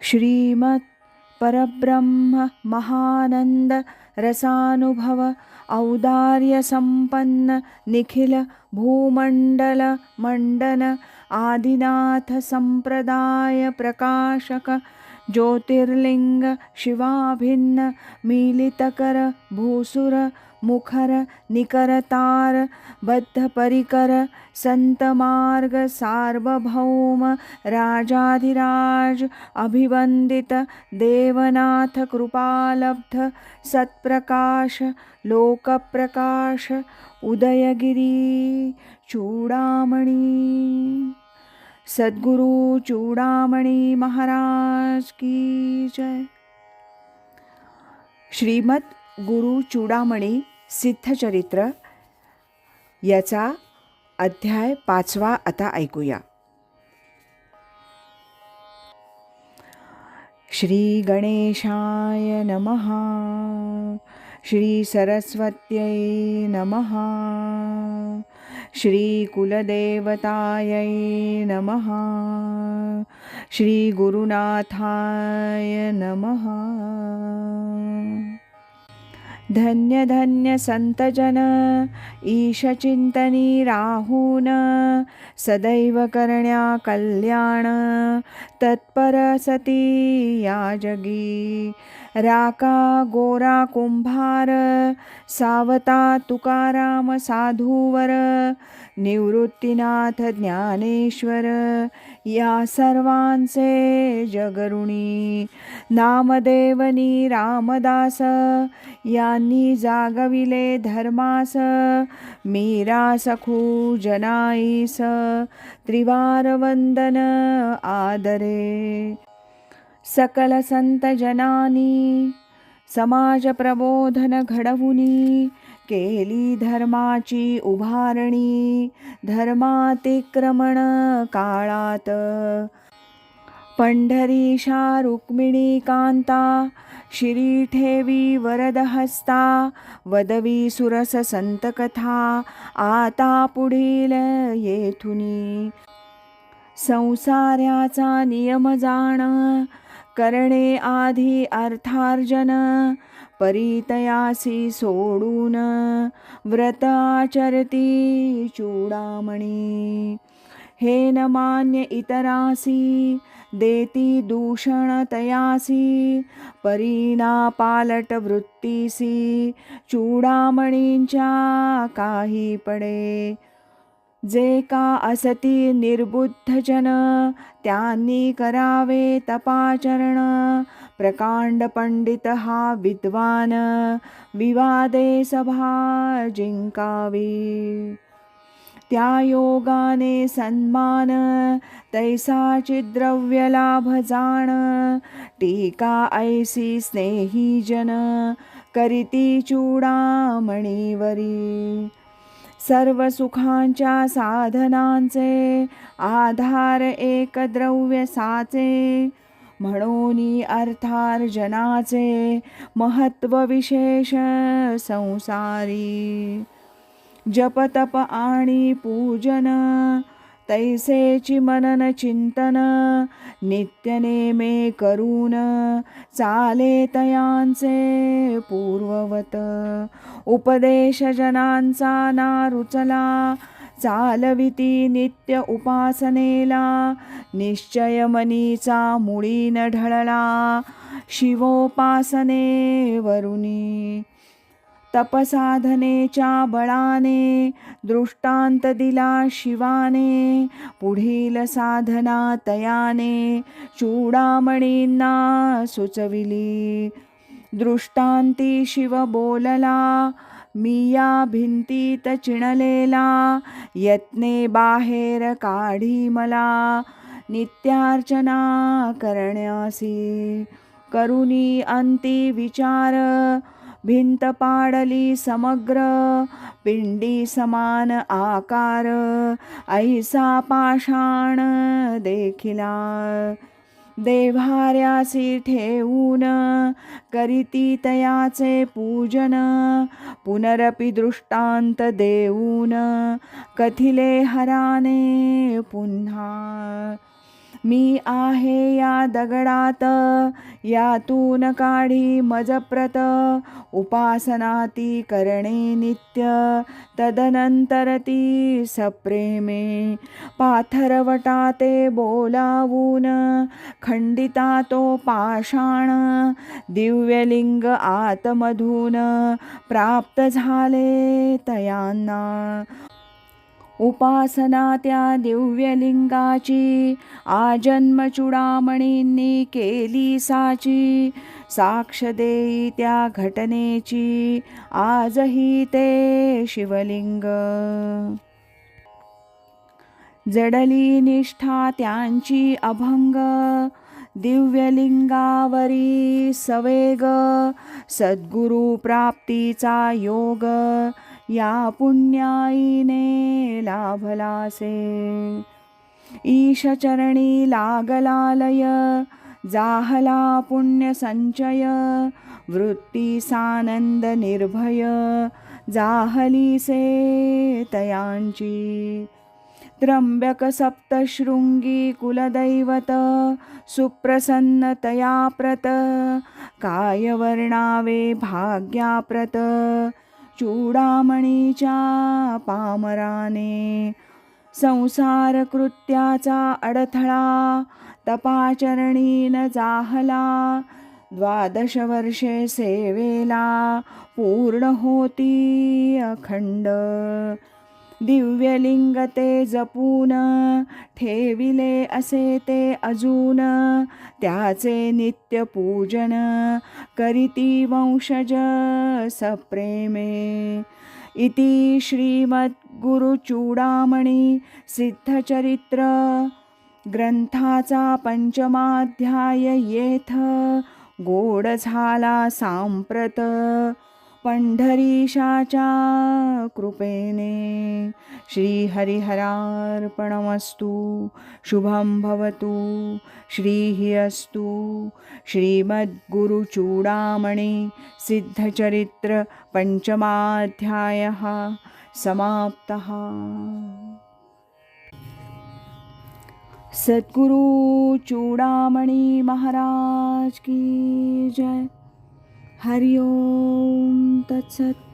श्रीमत् परब्रह्म महानंद रसानुभव औदार्य संपन्न निखिल भूमंडल मंडन आदिनाथ संप्रदाय प्रकाशक ज्योतिर्लिंग शिवाभिन्न मीलितकर भूसुर मुखर निकरतार बद्ध परिकर संत मार्ग सार्वभौम राजाधिराज अभिवंदित देवनाथ कृपालब्ध सत्प्रकाश लोकप्रकाश उदयगिरी चूडामणी सद्गुरु चूडामणी महाराज की जय। श्रीमद गुरु चूडामणी सिद्धचरित्र याचा अध्याय 5वा आता ऐकूया। श्री गणेशाय नमः। श्री सरस्वत्यै नमः। श्री कुलदेवतायै नमः। श्री गुरुनाथाय नमः। धन्य धन्य संतजन ईशचिंतनी राहून सदैव करण्या कल्याण तत्पर सती या जगी राका गोरा कुंभार सावता तुकाराम साधूवर निवृत्तीनाथ ज्ञानेश्वर या सर्वांचे जगरुणी नामदेवनी रामदास यांनी जागविले धर्मास मीरा सखू जनाईस त्रिवार वंदन आदरे सकल संत जनानी समाज प्रबोधन घडवुनी केली धर्माची उभारणी धर्मातिक्रमण काळात पंढरीशा रुक्मिणी कांता शिरी ठेवी वरदहस्ता वदवी सुरस संतकथा आता पुढील येथुनी संसाराचा नियम जाण करणे आधी अर्थार्जन परितयासी सोडून व्रत आचरती चूडामणी हे न मान्य इतरासी देती दूषण तयासी परीना पालट वृत्तीसी चूडामणींच्या काही पडे जे का असती निर्बुद्ध जन त्यांनी करावे तपाचरण प्रकांड पंडित हा विद्वान विवादे सभा जिंकावी त्या योगाने सन्मान तैसाची द्रव्य लाभ जाण टीका ऐसी स्नेही जन करीती चूडामणीवरी सर्व सुखांच्या साधनांचे आधार एक द्रव्य साचे म्हणून अर्थार्जनाचे महत्व विशेष संसारी जपतप आणि पूजन तैसेची मनन चिंतन नित्य नेमे करून चाले तयांचे पूर्ववत उपदेश जनांचा ना रुचला चालविती नित्य उपासनेला निश्चय मनीचा मुळी न ढळला शिवोपासने वरुनी तपसाधनेच्या बळाने दृष्टांत दिला शिवाने पुढील साधना तयाने चूडामणींना सुचविली दृष्टांती शिव बोलला मी या भिंतीत चिणलेला यत्ने बाहेर काढी मला नित्यार्चना करण्यासी करुणी अंती विचार भिंत पाडली समग्र पिंडी समान आकार ऐसा पाषाण देखिला देव्हाऱ्यासी ठेवून करीती तयाचे पूजन पुनरपि दृष्टांत देऊन कथिले हराने पुन्हा मी आहे या दगडात, यातून काढी मजप्रत. उपासना ती करणे नित्य, तदनंतर ती सप्रेमे. पाथरवटा ते बोलावून, खंडिता तो पाषाण. दिव्यलिंग आतमधून प्राप्त झाले तयांना. उपासना त्या दिव्यलिंगाची, आजन्म चूडामणींनी केली साची. साक्ष देई त्या घटनेची, आजही ते शिवलिंग. जडली निष्ठा त्यांची अभंग, दिव्यलिंगावरी सवेग. सद्गुरु प्राप्तीचा योग, या पुण्याईने लाभलासे. ईशचरणी लागलालय, जाहला पुण्य संचय. वृत्ती सानंद निर्भय, जाहलीसे तयांची. त्र्यंबक सप्तशृंगी कुलदैवत, सुप्रसन्न तया प्रत. काय वर्णावे भाग्याप्रत, चूडामणीच्या पामराने. संसार कृत्याचा अडथळा, तपाचरणी न जाहला. 12 वर्षे सेवेला, पूर्ण होती अखंड. दिव्यलिंग ते जपून, ठेविले असे ते अजून. त्याचे नित्य पूजन, करीती वंशज सप्रेमे. इति श्रीमद्गुरुचूडामणी सिद्धचरित्र ग्रंथाचा 5माध्याय येथ गोड झाला सांप्रत. पंढरीशाच्या कृपेने. श्रीहरिहरार्पणमस्तु. शुभं भवतु. श्रीः अस्तु. श्रीमद्गुरुचूडामणी सिद्धचरित्र 5माध्यायः समाप्तः. सद्गुरु चूडामणी महाराज की जय. हरि ओम तत्सत.